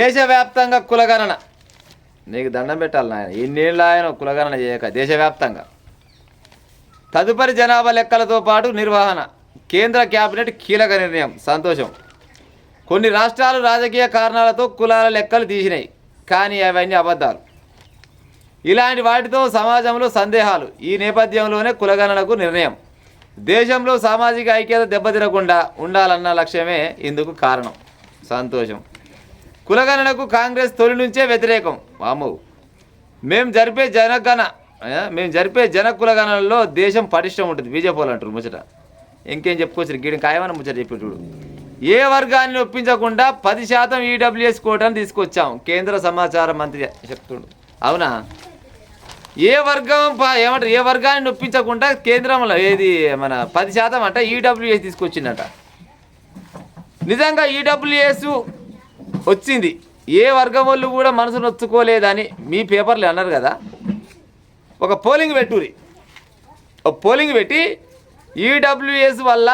దేశవ్యాప్తంగా కులగణన. నీకు దండం పెట్టాలి నాయన, ఇన్నేళ్ళు ఆయన కులగణన చేయక. దేశవ్యాప్తంగా తదుపరి జనాభా లెక్కలతో పాటు నిర్వహణ. కేంద్ర కేబినెట్ కీలక నిర్ణయం. సంతోషం. కొన్ని రాష్ట్రాలు రాజకీయ కారణాలతో కులాల లెక్కలు తీసినాయి, కానీ అవన్నీ అబద్ధాలు. ఇలాంటి వాటితో సమాజంలో సందేహాలు. ఈ నేపథ్యంలోనే కులగణనకు నిర్ణయం. దేశంలో సామాజిక ఐక్యత దెబ్బతినకుండా ఉండాలన్న లక్ష్యమే ఇందుకు కారణం. సంతోషం. కులగణనకు కాంగ్రెస్ తొలి నుంచే వ్యతిరేకం. వాము మేము జరిపే జన కులగణనలో దేశం పటిష్టం ఉంటుంది. బీజేపీ వాళ్ళు అంటారు ముచ్చట. ఇంకేం చెప్పుకోవచ్చు, గీడిని ఖాయమని ముచ్చట చెప్పేటోడు. ఏ వర్గాన్ని ఒప్పించకుండా 10% ఈడబ్ల్యూఎస్ కోటాను తీసుకొచ్చాం, కేంద్ర సమాచార మంత్రి చెప్తుండు. అవునా? ఏ వర్గాన్ని ఒప్పించకుండా కేంద్రంలో ఏది మన 10% అంట ఈడబ్ల్యూఎస్ తీసుకొచ్చిందట. నిజంగా ఈడబ్ల్యూఎస్ వచ్చింది, ఏ వర్గం వాళ్ళు కూడా మనసు నొచ్చుకోలేదని మీ పేపర్లు అన్నారు కదా. ఒక పోలింగ్ పెట్టి ఈడబ్ల్యూఎస్ వల్ల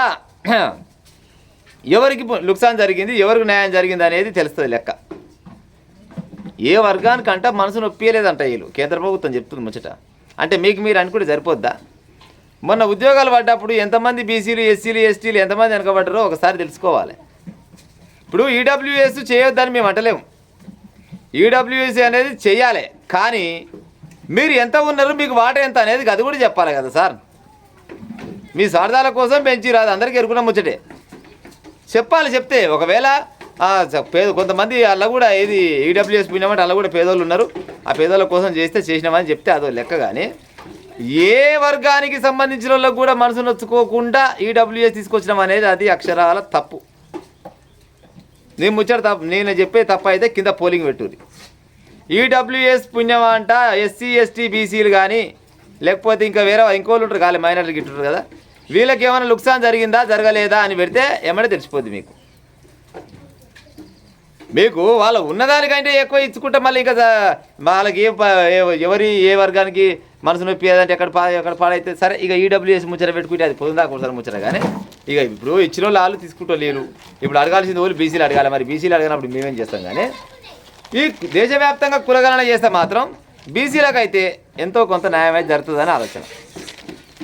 ఎవరికి నుక్సాన్ జరిగింది, ఎవరికి న్యాయం జరిగింది అనేది తెలుస్తుంది లెక్క. ఏ వర్గానికంట మనసు నొప్పియలేదంట వీళ్ళు, కేంద్ర ప్రభుత్వం చెప్తుంది ముచ్చట. అంటే మీకు మీరు అనుకుంటే సరిపోద్దా? మొన్న ఉద్యోగాలు పడ్డప్పుడు ఎంతమంది బీసీలు, ఎస్సీలు, ఎస్టీలు ఎంతమంది వెనకబడ్డారో ఒకసారి తెలుసుకోవాలి. ఇప్పుడు ఈడబ్ల్యూఎస్ చేయొద్దని మేము అంటలేము, ఈడబ్ల్యూఎస్ అనేది చెయ్యాలి. కానీ మీరు ఎంత ఉన్నారు, మీకు వాటా ఎంత అనేది అది కూడా చెప్పాలి కదా సార్. మీ స్వార్థాల కోసం పెంచి రాదు, అందరికీ ఎరుకున్న ముచ్చటే చెప్పాలి. చెప్తే ఒకవేళ కొంతమంది అలా కూడా ఏది ఈడబ్ల్యూఎస్ పోయినామంటే అలా కూడా పేదోళ్ళు ఉన్నారు, ఆ పేదోళ్ళ కోసం చేసినామని చెప్తే అదో లెక్క. కానీ ఏ వర్గానికి సంబంధించిన వాళ్ళకు కూడా మనసు నొచ్చుకోకుండా ఈడబ్ల్యూఎస్ తీసుకొచ్చినాం అనేది అది అక్షరాల తప్పు. నేను ముచ్చట తప్పు, నేను చెప్పే తప్పు అయితే కింద పోలింగ్ పెట్టుది. ఈడబ్ల్యూఎస్ పుణ్యమా అంట ఎస్సీ, ఎస్టీ, బీసీలు కానీ లేకపోతే ఇంకా ఇంకోళ్ళు ఉంటారు కానీ మైనార్టీలు గిట్టుంటారు కదా, వీళ్ళకి ఏమైనా నుక్సాన్ జరిగిందా జరగలేదా అని పెడితే ఏమైనా తెలిసిపోద్ది మీకు వాళ్ళు ఉన్నదానికంటే ఎక్కువ ఇచ్చుకుంటే మళ్ళీ ఇంకా వాళ్ళకి ఏ వర్గానికి మనసు నొప్పి ఏదంటే ఎక్కడ పాడైతే సరే. ఇక ఈడబ్ల్యూఎస్ ముచ్చట పెట్టుకుంటే అది పొందాక ఒకసారి ముచ్చట. కానీ ఇక ఇప్పుడు ఇచ్చిన వాళ్ళు తీసుకుంటూ లేరు. ఇప్పుడు అడగాల్సింది వాళ్ళు బీసీలు అడగాలి. మరి బీసీలు అడగనప్పుడు మేమేం చేస్తాం? కానీ ఈ దేశవ్యాప్తంగా కులగణన చేస్తే మాత్రం బీసీలకు అయితే ఎంతో కొంత న్యాయం అయితే జరుగుతుందని ఆలోచన.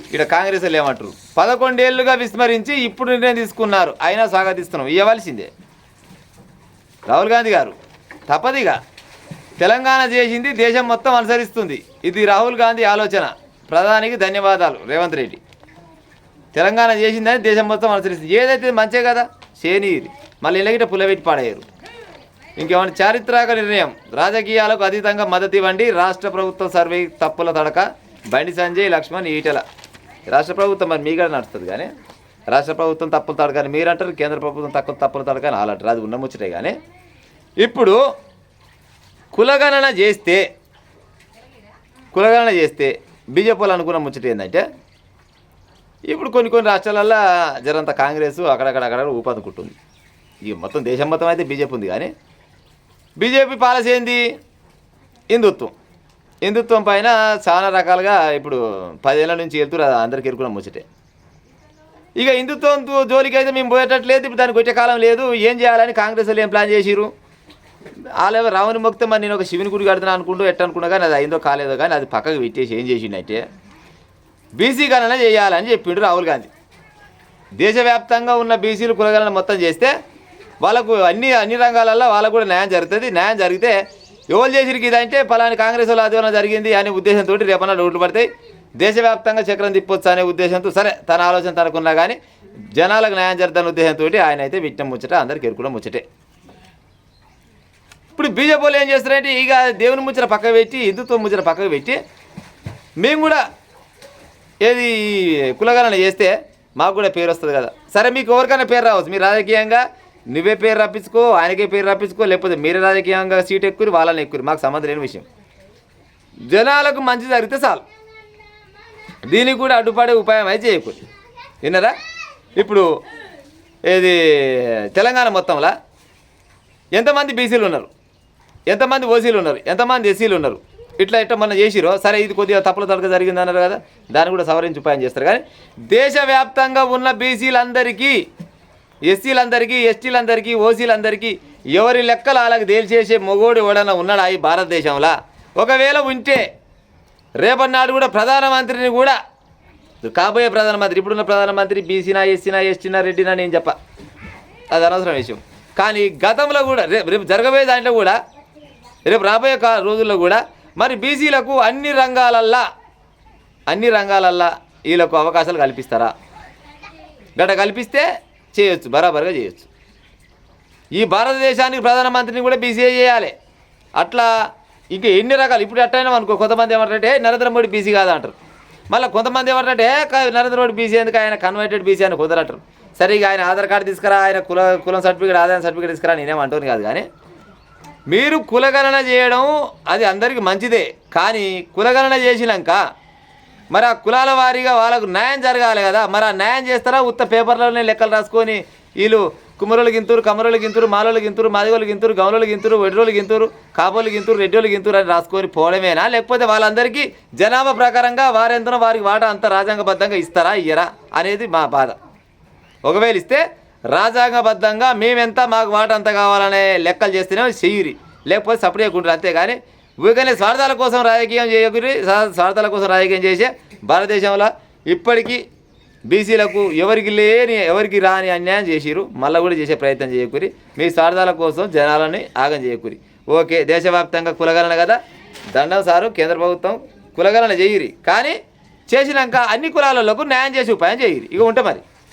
ఇక్కడ కాంగ్రెస్ వాళ్ళు ఏమంటారు, 11 ఏళ్లుగా విస్మరించి ఇప్పుడు నిర్ణయం తీసుకున్నారు, అయినా స్వాగతిస్తున్నాం. ఇవ్వవలసిందే. రాహుల్ గాంధీ గారు తప్పదిగా. తెలంగాణ చేసింది దేశం మొత్తం అనుసరిస్తుంది. ఇది రాహుల్ గాంధీ ఆలోచన. ప్రధానికి ధన్యవాదాలు రేవంత్ రెడ్డి. తెలంగాణ చేసిందని దేశం మొత్తం అనుసరిస్తుంది. ఏదైతే మంచే కదా చేనీరు, మళ్ళీ ఇలాగిట పుల్లబెట్టి పాడేయరు. ఇంకేమైనా చారిత్రక నిర్ణయం. రాజకీయాలకు అతీతంగా మద్దతు ఇవ్వండి, రాష్ట్ర ప్రభుత్వం సర్వే తప్పుల తడక. బండి సంజయ్, లక్ష్మణ్, ఈటెల. రాష్ట్ర ప్రభుత్వం మరి మీగడ నడుస్తుంది. కానీ రాష్ట్ర ప్రభుత్వం తప్పులు తడకని మీరు అంటారు, కేంద్ర ప్రభుత్వం తప్పులు తడకని వాళ్ళు అంటారు. అది ఉన్న ముచ్చటే. కానీ ఇప్పుడు కులగణన చేస్తే బీజేపీ వాళ్ళు అనుకున్న ముచ్చట ఏంటంటే, ఇప్పుడు కొన్ని రాష్ట్రాలల్లో జరంత కాంగ్రెస్ అక్కడక్కడ ఊపందుకుంటుంది. ఇక మొత్తం దేశం మొత్తం అయితే బీజేపీ ఉంది. కానీ బీజేపీ పాలసీ ఏంది? హిందుత్వం పైన చాలా రకాలుగా ఇప్పుడు 10 ఏళ్ళ నుంచి వెళ్తున్నారు, అందరికీ ఎరుకున్న ముచ్చటే. ఇక హిందుత్వం జోలికి అయితే మేము పోయేటట్లేదు, ఇప్పుడు దానికి వచ్చే కాలం లేదు. ఏం చేయాలని కాంగ్రెస్ వాళ్ళు ఏం ప్లాన్ చేసిరు? వాళ్ళేమో రావణి మొక్కితే మరి నేను ఒక శివుని గుడి కడుతున్నా అనుకుంటూ అనుకున్నా, కానీ అది అయిందో కాలేదో. కానీ అది పక్కకు పెట్టేసి ఏం చేసిండంటే బీసీ గణన చేయాలని చెప్పిండు రాహుల్ గాంధీ. దేశవ్యాప్తంగా ఉన్న బీసీలు కులగణన మొత్తం చేస్తే వాళ్ళకు అన్ని రంగాలలో వాళ్ళకు కూడా న్యాయం జరుగుతుంది. న్యాయం జరిగితే ఎవరు చేసిరికి ఇదంటే ఫలాని కాంగ్రెస్ వాళ్ళు ఆదివారం జరిగింది అనే ఉద్దేశంతో రేపన్నా రోడ్లు పడతాయి, దేశవ్యాప్తంగా చక్రం తిప్పొచ్చు అనే ఉద్దేశంతో, సరే తన ఆలోచన తనకున్నా కానీ జనాలకు న్యాయం జరుగుతున్న ఉద్దేశంతో ఆయన అయితే విట్టిన ముచ్చట అందరికి ఎరుకున్న ముచ్చటే. ఇప్పుడు బీజేపీ వాళ్ళు ఏం చేస్తారంటే ఇక దేవుని ముచ్చట పక్కకు పెట్టి, హిందుత్వం ముచ్చట పక్కకు పెట్టి, మేము కూడా ఏది కులగణన చేస్తే మాకు కూడా పేరు వస్తుంది కదా. సరే మీకు ఎవరికైనా పేరు రావచ్చు, మీరు రాజకీయంగా నువ్వే పేరు రప్పించుకో, ఆయనకే పేరు రప్పించుకో, లేకపోతే మీరే రాజకీయంగా సీట్ ఎక్కురు, వాళ్ళని ఎక్కురు, మాకు సంబంధం లేని విషయం. జనాలకు మంచి జరిగితే చాలు, దీనికి కూడా అడ్డుపడే ఉపాయం అయితే చేయకూడదు. విన్నారా? ఇప్పుడు ఏది తెలంగాణ మొత్తంలో ఎంతమంది బీసీలు ఉన్నారు, ఎంతమంది ఓసీలు ఉన్నారు, ఎంతమంది ఎస్సీలు ఉన్నారు, ఇట్లా మొన్న చేసిరో సరే ఇది కొద్దిగా తప్పుల తడక జరిగింది అన్నారు కదా, దాన్ని కూడా సవరించి ఉపాయం చేస్తారు. కానీ దేశవ్యాప్తంగా ఉన్న బీసీలందరికీ ఎస్సీలందరికీ ఎస్టీలందరికీ ఓసీలందరికీ ఎవరి లెక్కలు వాళ్ళకి తేల్చేసే మొగోడు ఎవడన్నా ఉన్నాడా ఈ భారతదేశంలో? ఒకవేళ ఉంటే రేపటి నాడు కూడా ప్రధానమంత్రిని కూడా కాబోయే ప్రధానమంత్రి ఇప్పుడున్న ప్రధానమంత్రి బీసీనా ఎస్సీనా ఎస్టీనా రెడ్డినా నేను చెప్ప, అది అనవసరం విషయం. కానీ గతంలో కూడా రేపు జరగబోయే దాంట్లో కూడా రేపు రాబోయే రోజుల్లో కూడా మరి బీసీలకు అన్ని రంగాలల్లో వీళ్ళకు అవకాశాలు కల్పిస్తారా? గట కల్పిస్తే చేయొచ్చు, బరాబర్గా చేయొచ్చు. ఈ భారతదేశానికి ప్రధానమంత్రిని కూడా బీసీఏ చేయాలి. అట్లా ఇంకా ఎన్ని రకాలు ఇప్పుడు ఎట్టయినా అనుకో, కొంతమంది ఏమంటారంటే నరేంద్ర మోడీ బీసీ కాదా అంటారు. మళ్ళీ కొంతమంది ఏమంటారంటే నరేంద్ర మోడీ బీసీ ఎందుకు, ఆయన కన్వర్టెడ్ బీసీ అని కుదరటారు. సరే ఇక ఆయన ఆధార్ కార్డు తీసుకురా, ఆయన కులం సర్టిఫికేట్ ఆదాయం సర్టిఫికేట్ తీసుకురా, నేనేమంటాను కాదు. కానీ మీరు కులగణన చేయడం అది అందరికీ మంచిదే. కానీ కులగణన చేసినాక మరి ఆ కులాల వారీగా వాళ్ళకు న్యాయం జరగాలి కదా. మరి ఆ న్యాయం చేస్తారా? ఉత్త పేపర్లోనే లెక్కలు రాసుకొని వీళ్ళు కుమ్మరోళ్ళు గింతురు, కమ్మరోళ్ళు గింతురు, మాలోళ్ళు గింతురు, మాదిగోళ్ళు గింతురు, గౌలోళ్ళు గింతురు, వెడ్రోళ్ళు గింతురు, కాపోళ్ళు గింతురు, రెడ్డోళ్ళు గింతురు అని రాసుకొని పోవడమేనా? లేకపోతే వాళ్ళందరికీ జనాభా ప్రకారంగా వారెంతనో వారికి వాటా అంత రాజ్యాంగబద్ధంగా ఇస్తారా ఇయ్యరా అనేది మా బాధ. ఒకవేళ ఇస్తే రాజ్యాంగబద్ధంగా మేమెంత మాకు వాటా అంత కావాలనే లెక్కలు చేస్తేనే చెయ్యిరి, లేకపోతే సపరేట్ చేయకుంటారు. అంతేగాని ఊరికనే స్వార్థాల కోసం రాజకీయం చేయకూరి. స్వార్థాల కోసం రాజకీయం చేసే భారతదేశంలో ఇప్పటికీ బీసీలకు ఎవరికి రాని అన్యాయం చేసిరు. మళ్ళీ కూడా చేసే ప్రయత్నం చేయకూరి. మీ స్వార్థాల కోసం జనాలని ఆగం చేయకూరి. ఓకే, దేశవ్యాప్తంగా కులగణన కదా, దండం సారు, కేంద్ర ప్రభుత్వం కులగణన చేయరి. కానీ చేసినాక అన్ని కులాలకు న్యాయం చేసే ఉపాయం చేయరి. ఇక ఉంటే మరి